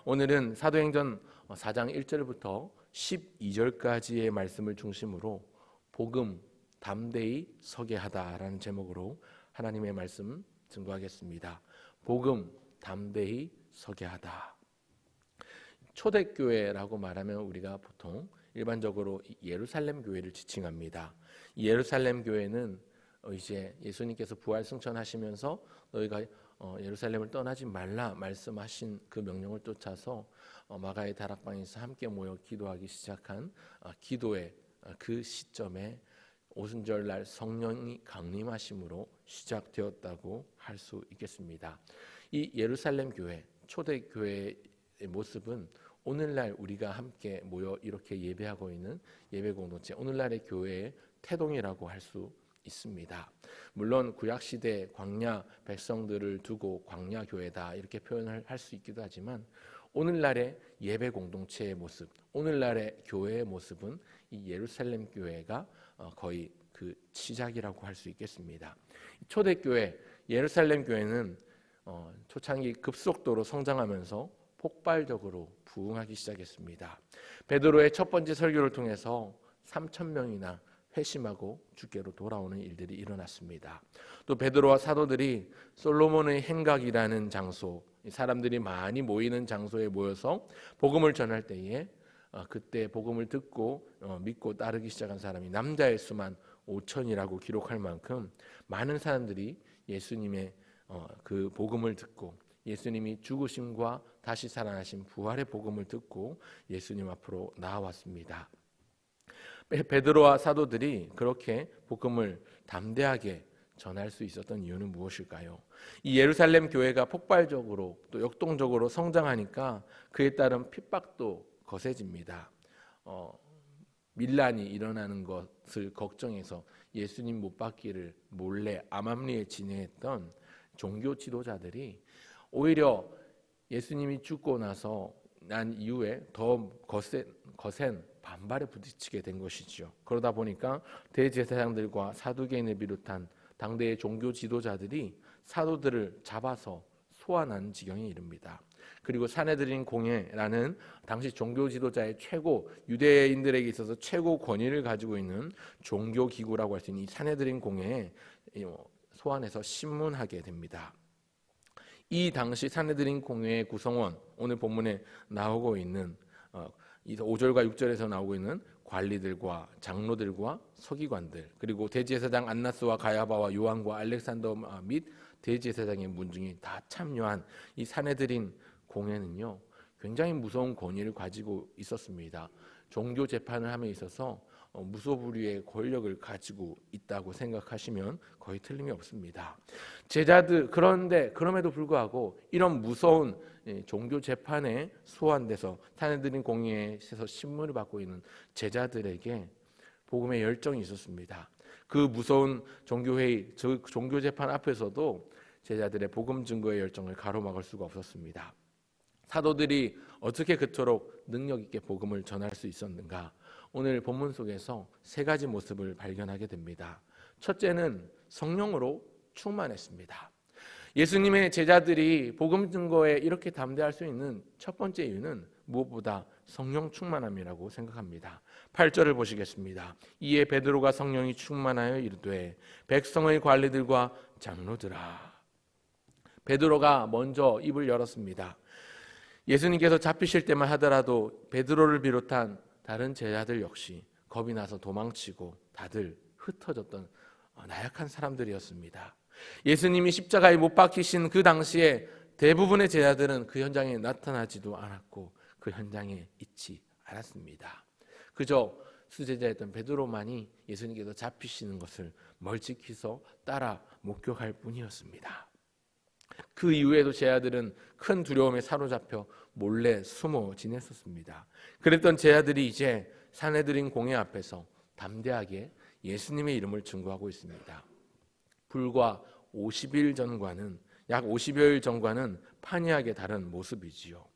오늘은 사도행전 4장 1절부터 12절까지의 말씀을 중심으로 복음 담대히 서게 하다라는 제목으로 하나님의 말씀 증거하겠습니다. 복음 담대히 서게 하다. 초대교회라고 말하면 우리가 보통 일반적으로 예루살렘 교회를 지칭합니다. 이 예루살렘 교회는 이제 예수님께서 부활 승천하시면서 너희가 예루살렘을 떠나지 말라 말씀하신 그 명령을 쫓아서 마가의 다락방에서 함께 모여 기도하기 시작한 기도의 그 시점에 오순절날 성령이 강림하심으로 시작되었다고 할 수 있겠습니다. 이 예루살렘 교회, 초대교회의 모습은 오늘날 우리가 함께 모여 이렇게 예배하고 있는 예배 공동체, 오늘날의 교회의 태동이라고 할 수 있습니다. 물론 구약시대 광야 백성들을 두고 광야 교회다 이렇게 표현을 할 수 있기도 하지만 오늘날의 예배 공동체의 모습, 오늘날의 교회의 모습은 이 예루살렘 교회가 거의 그 시작이라고 할 수 있겠습니다. 초대교회 예루살렘 교회는 초창기 급속도로 성장하면서 폭발적으로 부흥하기 시작했습니다. 베드로의 첫 번째 설교를 통해서 3,000명이나 회심하고 주께로 돌아오는 일들이 일어났습니다. 또 베드로와 사도들이 솔로몬의 행각이라는 장소, 사람들이 많이 모이는 장소에 모여서 복음을 전할 때에 그때 복음을 듣고 믿고 따르기 시작한 사람이 남자의 수만 5천이라고 기록할 만큼 많은 사람들이 예수님의 그 복음을 듣고 예수님이 죽으심과 다시 살아나신 부활의 복음을 듣고 예수님 앞으로 나아왔습니다. 베드로와 사도들이 그렇게 복음을 담대하게 전할 수 있었던 이유는 무엇일까요? 이 예루살렘 교회가 폭발적으로 또 역동적으로 성장하니까 그에 따른 핍박도 거세집니다. 밀란이 일어나는 것을 걱정해서 예수님 못 박기를 몰래 암암리에 진행했던 종교 지도자들이 오히려 예수님이 죽고 나서 난 이후에 더 거센 반발에 부딪히게 된 것이죠. 그러다 보니까 대제사장들과 사두개인을 비롯한 당대의 종교 지도자들이 사도들을 잡아서 소환하는 지경에 이릅니다. 그리고 사내드린 공회라는 당시 종교 지도자의 최고, 유대인들에게 있어서 최고 권위를 가지고 있는 종교 기구라고 할 수 있는 이 사내드린 공회에 소환해서 신문하게 됩니다. 이 당시 사내드린 공회의 구성원, 오늘 본문에 나오고 있는 5절과 6절에서 나오고 있는 관리들과 장로들과 서기관들, 그리고 대제사장 안나스와 가야바와 요한과 알렉산더 및 대제사장의 문중이 다 참여한 이 사내드린 공회는요, 굉장히 무서운 권위를 가지고 있었습니다. 종교 재판을 함에 있어서 무소불위의 권력을 가지고 있다고 생각하시면 거의 틀림이 없습니다. 제자들, 그런데 그럼에도 불구하고 이런 무서운 종교 재판에 소환돼서 사내드린 공회에서 신문을 받고 있는 제자들에게 복음의 열정이 있었습니다. 그 무서운 종교회의, 종교 재판 앞에서도 제자들의 복음 증거의 열정을 가로막을 수가 없었습니다. 사도들이 어떻게 그토록 능력 있게 복음을 전할 수 있었는가? 오늘 본문 속에서 세 가지 모습을 발견하게 됩니다. 첫째는 성령으로 충만했습니다. 예수님의 제자들이 복음 증거에 이렇게 담대할 수 있는 첫 번째 이유는 무엇보다 성령 충만함이라고 생각합니다. 8절을 보시겠습니다. 이에 베드로가 성령이 충만하여 이르되 백성의 관리들과 장로들아. 베드로가 먼저 입을 열었습니다. 예수님께서 잡히실 때만 하더라도 베드로를 비롯한 다른 제자들 역시 겁이 나서 도망치고 다들 흩어졌던 나약한 사람들이었습니다. 예수님이 십자가에 못 박히신 그 당시에 대부분의 제자들은 그 현장에 나타나지도 않았고 그 현장에 있지 않았습니다. 그저 수제자였던 베드로만이 예수님께서 잡히시는 것을 멀찍이서 따라 목격할 뿐이었습니다. 그 이후에도 제자들은 큰 두려움에 사로잡혀 몰래 숨어 지냈었습니다. 그랬던 제자들이 이제 사내드린 공회 앞에서 담대하게 예수님의 이름을 증거하고 있습니다. 불과 50일 전과는, 약 50여일 전과는 판이하게 다른 모습이지요.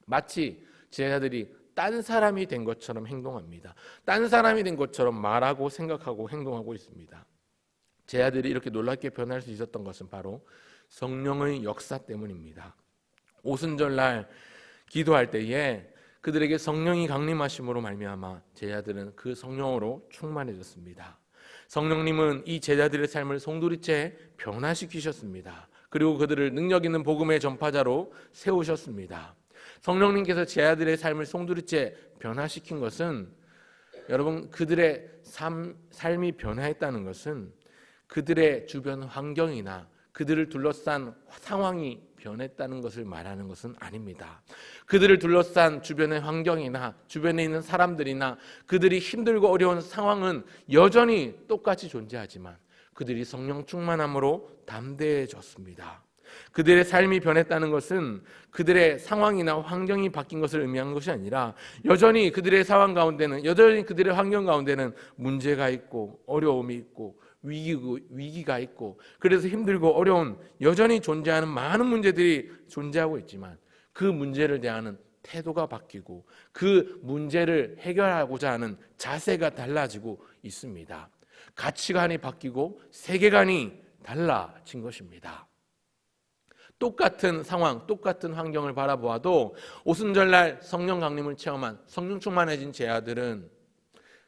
마치 제자들이 딴 사람이 된 것처럼 행동합니다. 딴 사람이 된 것처럼 말하고 생각하고 행동하고 있습니다. 제자들이 이렇게 놀랍게 변할 수 있었던 것은 바로 성령의 역사 때문입니다. 오순절날 기도할 때에 그들에게 성령이 강림하심으로 말미암아 제자들은 그 성령으로 충만해졌습니다. 성령님은 이 제자들의 삶을 송두리째 변화시키셨습니다. 그리고 그들을 능력 있는 복음의 전파자로 세우셨습니다. 성령님께서 제자들의 삶을 송두리째 변화시킨 것은, 여러분, 그들의 삶이 변화했다는 것은 그들의 주변 환경이나 그들을 둘러싼 상황이 변했다는 것을 말하는 것은 아닙니다. 그들을 둘러싼 주변의 환경이나 주변에 있는 사람들이나 그들이 힘들고 어려운 상황은 여전히 똑같이 존재하지만 그들이 성령 충만함으로 담대해졌습니다. 그들의 삶이 변했다는 것은 그들의 상황이나 환경이 바뀐 것을 의미하는 것이 아니라 여전히 그들의 상황 가운데는, 여전히 그들의 환경 가운데는 문제가 있고 어려움이 있고 위기가 있고, 그래서 힘들고 어려운 여전히 존재하는 많은 문제들이 존재하고 있지만 그 문제를 대하는 태도가 바뀌고 그 문제를 해결하고자 하는 자세가 달라지고 있습니다. 가치관이 바뀌고 세계관이 달라진 것입니다. 똑같은 상황, 똑같은 환경을 바라보아도 오순절날 성령 강림을 체험한 성령 충만해진 제자들은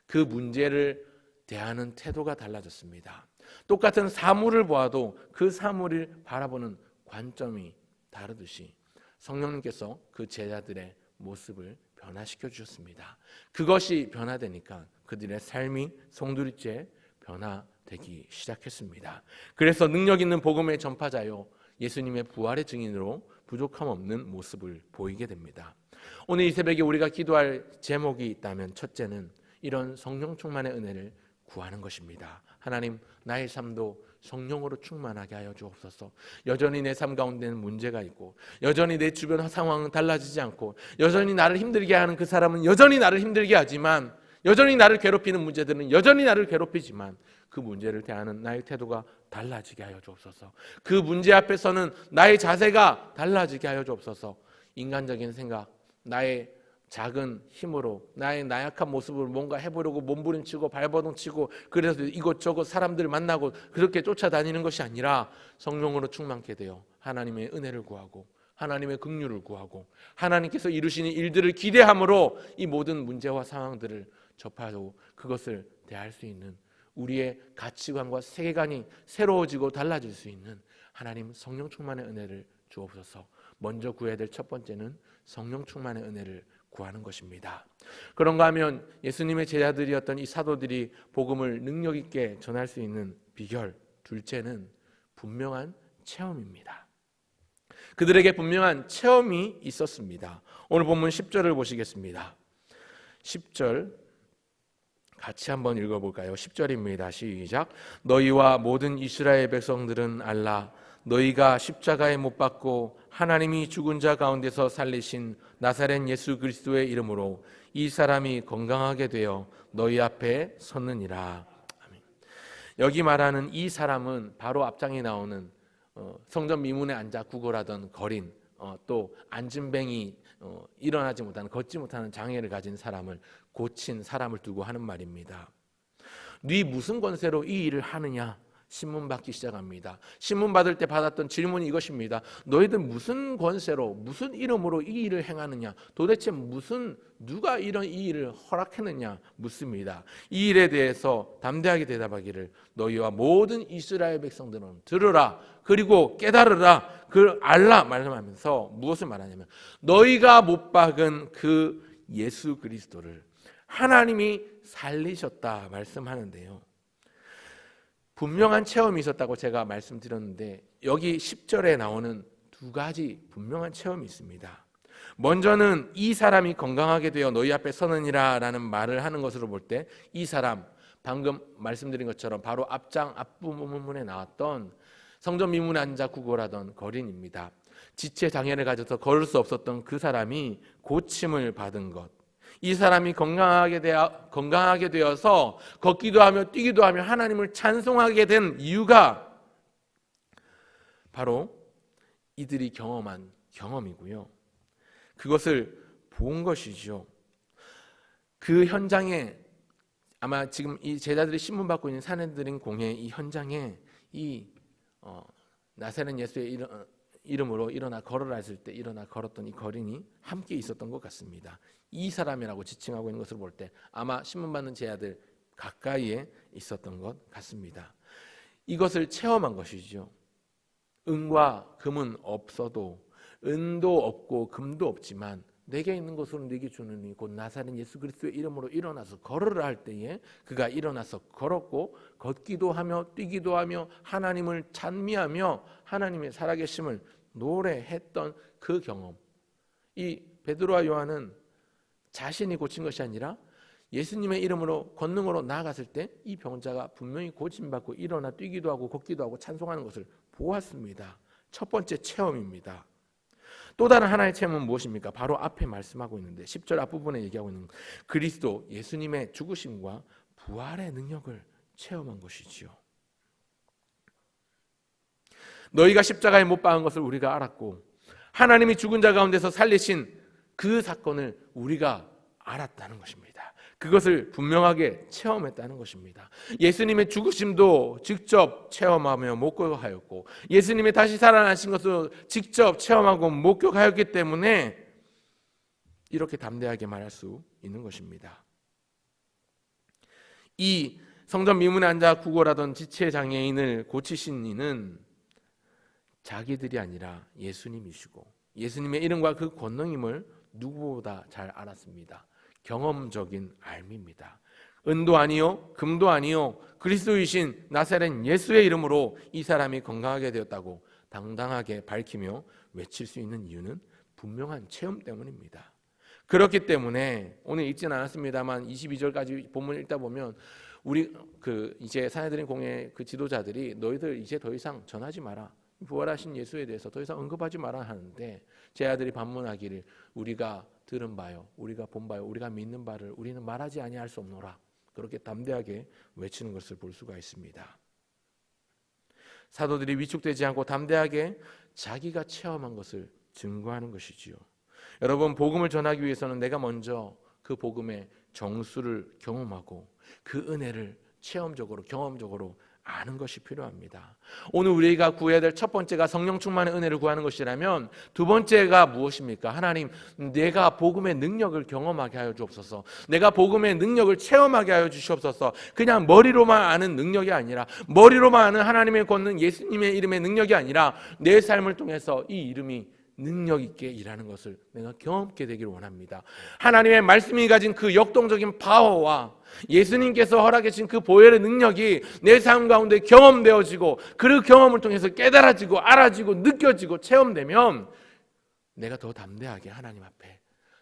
그 문제를 대하는 태도가 달라졌습니다. 똑같은 사물을 보아도 그 사물을 바라보는 관점이 다르듯이 성령님께서 그 제자들의 모습을 변화시켜 주셨습니다. 그것이 변화되니까 그들의 삶이 송두리째 변화되기 시작했습니다. 그래서 능력 있는 복음의 전파자요, 예수님의 부활의 증인으로 부족함 없는 모습을 보이게 됩니다. 오늘 이 새벽에 우리가 기도할 제목이 있다면 첫째는 이런 성령 충만의 은혜를 구하는 것입니다. 하나님, 나의 삶도 성령으로 충만하게 하여 주옵소서. 여전히 내 삶 가운데는 문제가 있고 여전히 내 주변 상황은 달라지지 않고 여전히 나를 힘들게 하는 그 사람은 여전히 나를 힘들게 하지만, 여전히 나를 괴롭히는 문제들은 여전히 나를 괴롭히지만 그 문제를 대하는 나의 태도가 달라지게 하여 주옵소서. 그 문제 앞에서는 나의 자세가 달라지게 하여 주옵소서. 인간적인 생각, 나의 작은 힘으로 나의 나약한 모습을 뭔가 해보려고 몸부림치고 발버둥치고 그래서 이곳저곳 사람들을 만나고 그렇게 쫓아다니는 것이 아니라 성령으로 충만케 되어 하나님의 은혜를 구하고 하나님의 긍휼을 구하고 하나님께서 이루시는 일들을 기대함으로 이 모든 문제와 상황들을 접하고 그것을 대할 수 있는 우리의 가치관과 세계관이 새로워지고 달라질 수 있는 하나님 성령 충만의 은혜를 주옵소서. 먼저 구해야 될 첫 번째는 성령 충만의 은혜를 구하는 것입니다. 그런가 하면 예수님의 제자들이었던 이 사도들이 복음을 능력 있게 전할 수 있는 비결, 둘째는 분명한 체험입니다. 그들에게 분명한 체험이 있었습니다. 오늘 본문 10절을 보시겠습니다. 10절 같이 한번 읽어볼까요? 10절입니다. 시작. 너희와 모든 이스라엘 백성들은 알라. 너희가 십자가에 못 박고 하나님이 죽은 자 가운데서 살리신 나사렛 예수 그리스도의 이름으로 이 사람이 건강하게 되어 너희 앞에 섰느니라. 아멘. 여기 말하는 이 사람은 바로 앞장에 나오는 성전 미문에 앉아 구걸하던 거린, 또 앉은뱅이, 일어나지 못하는, 걷지 못하는 장애를 가진 사람을 고친 사람을 두고 하는 말입니다. 네 무슨 권세로 이 일을 하느냐? 신문 받기 시작합니다. 신문 받을 때 받았던 질문이 이것입니다. 너희들 무슨 권세로, 무슨 이름으로 이 일을 행하느냐? 도대체 누가 이 일을 허락했느냐? 묻습니다. 이 일에 대해서 담대하게 대답하기를 너희와 모든 이스라엘 백성들은 들으라, 그리고 깨달으라, 그 알라 말씀하면서 무엇을 말하냐면 너희가 못 박은 그 예수 그리스도를 하나님이 살리셨다 말씀하는데요. 분명한 체험이 있었다고 제가 말씀드렸는데 여기 10절에 나오는 두 가지 분명한 체험이 있습니다. 먼저는 이 사람이 건강하게 되어 너희 앞에 서느니라 라는 말을 하는 것으로 볼 때 이 사람, 방금 말씀드린 것처럼 바로 앞부분에 나왔던 성전 미문에 앉아 구걸하던 거린입니다. 지체 장애를 가져서 걸을 수 없었던 그 사람이 고침을 받은 것, 이 사람이 건강하게 되어서 걷기도 하며 뛰기도 하며 하나님을 찬송하게 된 이유가 바로 이들이 경험한 경험이고요. 그것을 본 것이죠. 그 현장에 아마 지금 이 제자들이 신문 받고 있는 사내들인 공회 이 현장에 이 나사렛 예수의 이름으로 일어나 걸으라 했을 때 일어나 걸었던 이 거린이 함께 있었던 것 같습니다. 이 사람이라고 지칭하고 있는 것을 볼 때 아마 신문받는 제자들 가까이에 있었던 것 같습니다. 이것을 체험한 것이죠. 은과 금은 없어도, 은도 없고 금도 없지만 내게 있는 것으로 네게 주느니 곧 나사렛 예수 그리스도의 이름으로 일어나서 걸으라 할 때에 그가 일어나서 걸었고 걷기도 하며 뛰기도 하며 하나님을 찬미하며 하나님의 살아계심을 노래했던 그 경험. 이 베드로와 요한은 자신이 고친 것이 아니라 예수님의 이름으로 권능으로 나아갔을 때 이 병자가 분명히 고침받고 일어나 뛰기도 하고 걷기도 하고 찬송하는 것을 보았습니다. 첫 번째 체험입니다. 또 다른 하나의 체험은 무엇입니까? 바로 앞에 말씀하고 있는데 10절 앞부분에 얘기하고 있는 그리스도 예수님의 죽으심과 부활의 능력을 체험한 것이지요. 너희가 십자가에 못 박은 것을 우리가 알았고 하나님이 죽은 자 가운데서 살리신 그 사건을 우리가 알았다는 것입니다. 그것을 분명하게 체험했다는 것입니다. 예수님의 죽으심도 직접 체험하며 목격하였고 예수님이 다시 살아나신 것을 직접 체험하고 목격하였기 때문에 이렇게 담대하게 말할 수 있는 것입니다. 이 성전 미문에 앉아 구걸하던 지체장애인을 고치신 이는 자기들이 아니라 예수님이시고 예수님의 이름과 그 권능임을 누구보다 잘 알았습니다. 경험적인 알미입니다. 은도 아니요 금도 아니요 그리스도이신 나사렛 예수의 이름으로 이 사람이 건강하게 되었다고 당당하게 밝히며 외칠 수 있는 이유는 분명한 체험 때문입니다. 그렇기 때문에 오늘 읽지는 않았습니다만 22절까지 본문을 읽다 보면 우리 이제 사내들인 공회 그 지도자들이 너희들 이제 더 이상 전하지 마라. 부활하신 예수에 대해서 더 이상 언급하지 마라 하는데 제 아들이 반문하기를 우리가 들은 바요, 우리가 본 바요, 우리가 믿는 바를 우리는 말하지 아니할 수 없노라. 그렇게 담대하게 외치는 것을 볼 수가 있습니다. 사도들이 위축되지 않고 담대하게 자기가 체험한 것을 증거하는 것이지요. 여러분, 복음을 전하기 위해서는 내가 먼저 그 복음의 정수를 경험하고 그 은혜를 체험적으로 경험적으로 아는 것이 필요합니다. 오늘 우리가 구해야 될 첫 번째가 성령 충만의 은혜를 구하는 것이라면 두 번째가 무엇입니까? 하나님, 내가 복음의 능력을 경험하게 하여 주옵소서. 내가 복음의 능력을 체험하게 하여 주시옵소서. 그냥 머리로만 아는 능력이 아니라 머리로만 아는 하나님의 권능 예수님의 이름의 능력이 아니라 내 삶을 통해서 이 이름이 능력 있게 일하는 것을 내가 경험하게 되기를 원합니다. 하나님의 말씀이 가진 그 역동적인 파워와 예수님께서 허락해 주신 그 보혈의 능력이 내 삶 가운데 경험되어지고 그 경험을 통해서 깨달아지고 알아지고 느껴지고 체험되면 내가 더 담대하게 하나님 앞에,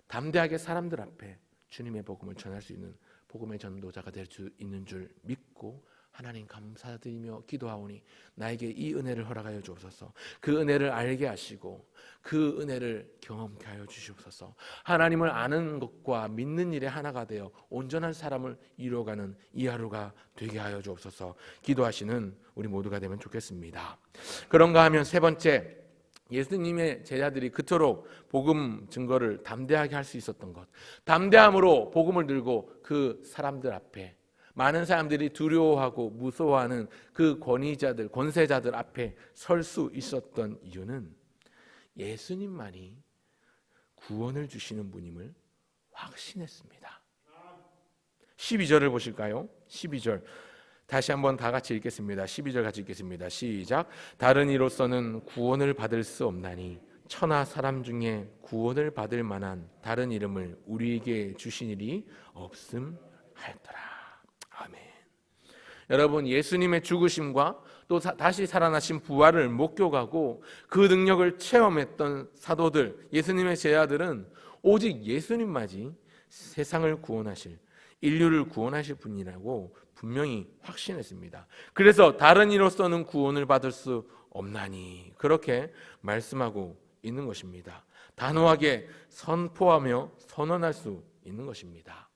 담대하게 사람들 앞에 주님의 복음을 전할 수 있는 복음의 전도자가 될 수 있는 줄 믿고 하나님 감사드리며 기도하오니 나에게 이 은혜를 허락하여 주옵소서. 그 은혜를 알게 하시고 그 은혜를 경험케 하여 주시옵소서. 하나님을 아는 것과 믿는 일에 하나가 되어 온전한 사람을 이루어가는 이 하루가 되게 하여 주옵소서. 기도하시는 우리 모두가 되면 좋겠습니다. 그런가 하면 세 번째, 예수님의 제자들이 그토록 복음 증거를 담대하게 할 수 있었던 것, 담대함으로 복음을 들고 그 사람들 앞에, 많은 사람들이 두려워하고 무서워하는 그 권위자들, 권세자들 앞에 설 수 있었던 이유는 예수님만이 구원을 주시는 분임을 확신했습니다. 12절을 보실까요? 12절 다시 한번 다 같이 읽겠습니다. 12절 같이 읽겠습니다. 시작. 다른 이로서는 구원을 받을 수 없나니 천하 사람 중에 구원을 받을 만한 다른 이름을 우리에게 주신 일이 없음 하였더라. 아멘. 여러분, 예수님의 죽으심과 또 다시 살아나신 부활을 목격하고 그 능력을 체험했던 사도들, 예수님의 제자들은 오직 예수님만이 세상을 구원하실, 인류를 구원하실 분이라고 분명히 확신했습니다. 그래서 다른 이로서는 구원을 받을 수 없나니 그렇게 말씀하고 있는 것입니다. 단호하게 선포하며 선언할 수 있는 것입니다.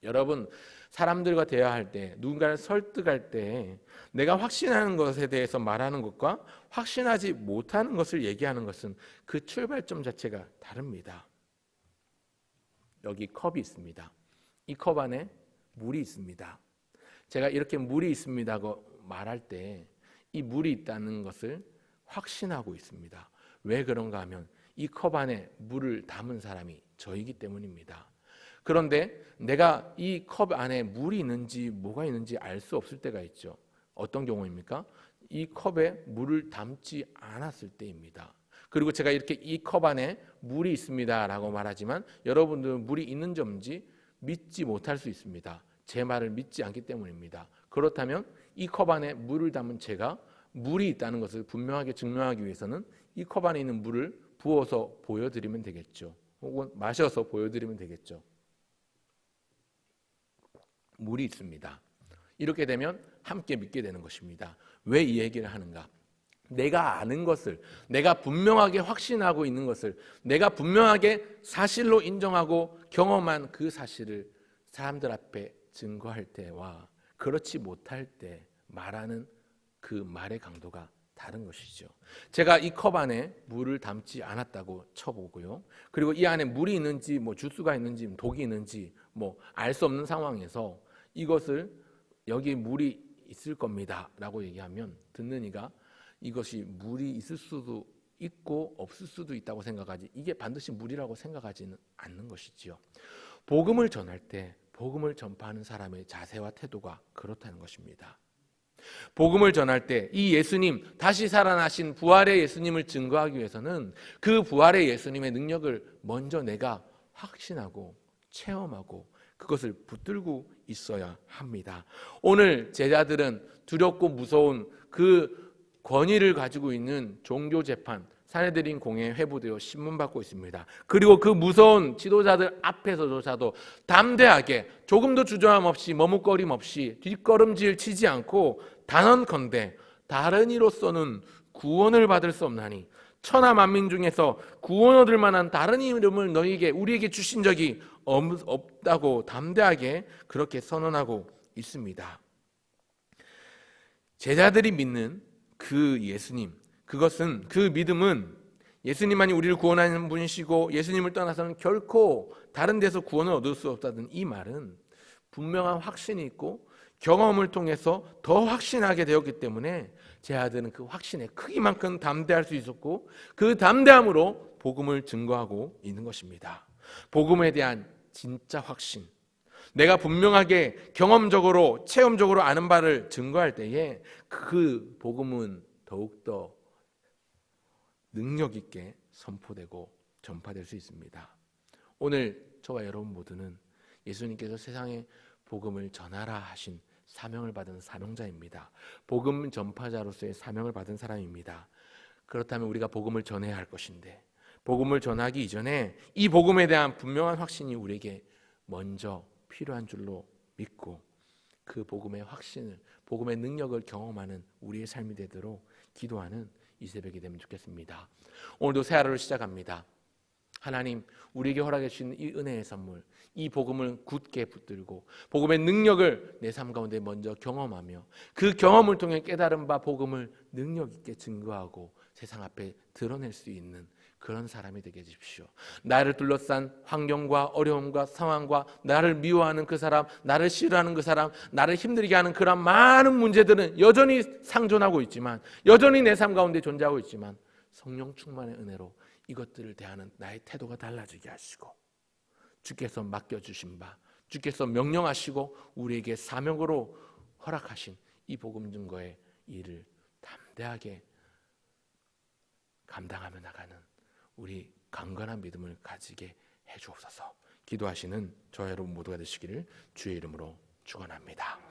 여러분, 사람들과 대화할 때, 누군가를 설득할 때 내가 확신하는 것에 대해서 말하는 것과 확신하지 못하는 것을 얘기하는 것은 그 출발점 자체가 다릅니다. 여기 컵이 있습니다. 이 컵 안에 물이 있습니다. 제가 이렇게 물이 있습니다고 말할 때 이 물이 있다는 것을 확신하고 있습니다. 왜 그런가 하면 이 컵 안에 물을 담은 사람이 저이기 때문입니다. 그런데 내가 이 컵 안에 물이 있는지 뭐가 있는지 알 수 없을 때가 있죠. 어떤 경우입니까? 이 컵에 물을 담지 않았을 때입니다. 그리고 제가 이렇게 이 컵 안에 물이 있습니다 라고 말하지만 여러분들은 물이 있는지 없는지 믿지 못할 수 있습니다. 제 말을 믿지 않기 때문입니다. 그렇다면 이 컵 안에 물을 담은 제가 물이 있다는 것을 분명하게 증명하기 위해서는 이 컵 안에 있는 물을 부어서 보여드리면 되겠죠. 혹은 마셔서 보여드리면 되겠죠. 물이 있습니다. 이렇게 되면 함께 믿게 되는 것입니다. 왜 이 얘기를 하는가? 내가 아는 것을, 내가 분명하게 확신하고 있는 것을, 내가 분명하게 사실로 인정하고 경험한 그 사실을 사람들 앞에 증거할 때와 그렇지 못할 때 말하는 그 말의 강도가 다른 것이죠. 제가 이 컵 안에 물을 담지 않았다고 쳐보고요. 그리고 이 안에 물이 있는지 주스가 있는지 독이 있는지 알 수 없는 상황에서 이것을 여기 물이 있을 겁니다 라고 얘기하면 듣는 이가 이것이 물이 있을 수도 있고 없을 수도 있다고 생각하지 이게 반드시 물이라고 생각하지는 않는 것이지요. 복음을 전할 때 복음을 전파하는 사람의 자세와 태도가 그렇다는 것입니다. 복음을 전할 때 이 예수님, 다시 살아나신 부활의 예수님을 증거하기 위해서는 그 부활의 예수님의 능력을 먼저 내가 확신하고 체험하고 그것을 붙들고 있어야 합니다. 오늘 제자들은 두렵고 무서운 그 권위를 가지고 있는 종교재판 사내들인 공회에 회부되어 신문받고 있습니다. 그리고 그 무서운 지도자들 앞에서조차도 담대하게 조금도 주저함 없이 머뭇거림 없이 뒷걸음질 치지 않고 단언컨대 다른 이로서는 구원을 받을 수 없나니 천하 만민 중에서 구원 얻을 만한 다른 이름을 너희에게 우리에게 주신 적이 없다고 담대하게 그렇게 선언하고 있습니다. 제자들이 믿는 그 예수님, 그것은 그 믿음은 예수님만이 우리를 구원하는 분이시고 예수님을 떠나서는 결코 다른 데서 구원을 얻을 수 없다는 이 말은 분명한 확신이 있고 경험을 통해서 더 확신하게 되었기 때문에 제자들은 그 확신의 크기만큼 담대할 수 있었고 그 담대함으로 복음을 증거하고 있는 것입니다. 복음에 대한 진짜 확신, 내가 분명하게 경험적으로 체험적으로 아는 바를 증거할 때에 그 복음은 더욱더 능력 있게 선포되고 전파될 수 있습니다. 오늘 저와 여러분 모두는 예수님께서 세상에 복음을 전하라 하신 사명을 받은 사명자입니다. 복음 전파자로서의 사명을 받은 사람입니다. 그렇다면 우리가 복음을 전해야 할 것인데 복음을 전하기 이전에 이 복음에 대한 분명한 확신이 우리에게 먼저 필요한 줄로 믿고 그 복음의 확신을, 복음의 능력을 경험하는 우리의 삶이 되도록 기도하는 이 새벽이 되면 좋겠습니다. 오늘도 새 하루를 시작합니다. 하나님, 우리에게 허락해 주신 이 은혜의 선물, 이 복음을 굳게 붙들고 복음의 능력을 내 삶 가운데 먼저 경험하며 그 경험을 통해 깨달은 바 복음을 능력 있게 증거하고 세상 앞에 드러낼 수 있는 그런 사람이 되게 해주십시오. 나를 둘러싼 환경과 어려움과 상황과 나를 미워하는 그 사람, 나를 싫어하는 그 사람, 나를 힘들게 하는 그런 많은 문제들은 여전히 상존하고 있지만, 여전히 내 삶 가운데 존재하고 있지만 성령 충만의 은혜로 이것들을 대하는 나의 태도가 달라지게 하시고 주께서 맡겨주신 바, 주께서 명령하시고 우리에게 사명으로 허락하신 이 복음 증거의 일을 담대하게 감당하며 나가는 우리 강건한 믿음을 가지게 해주옵소서. 기도하시는 저 여러분 모두가 되시기를 주의 이름으로 축원합니다.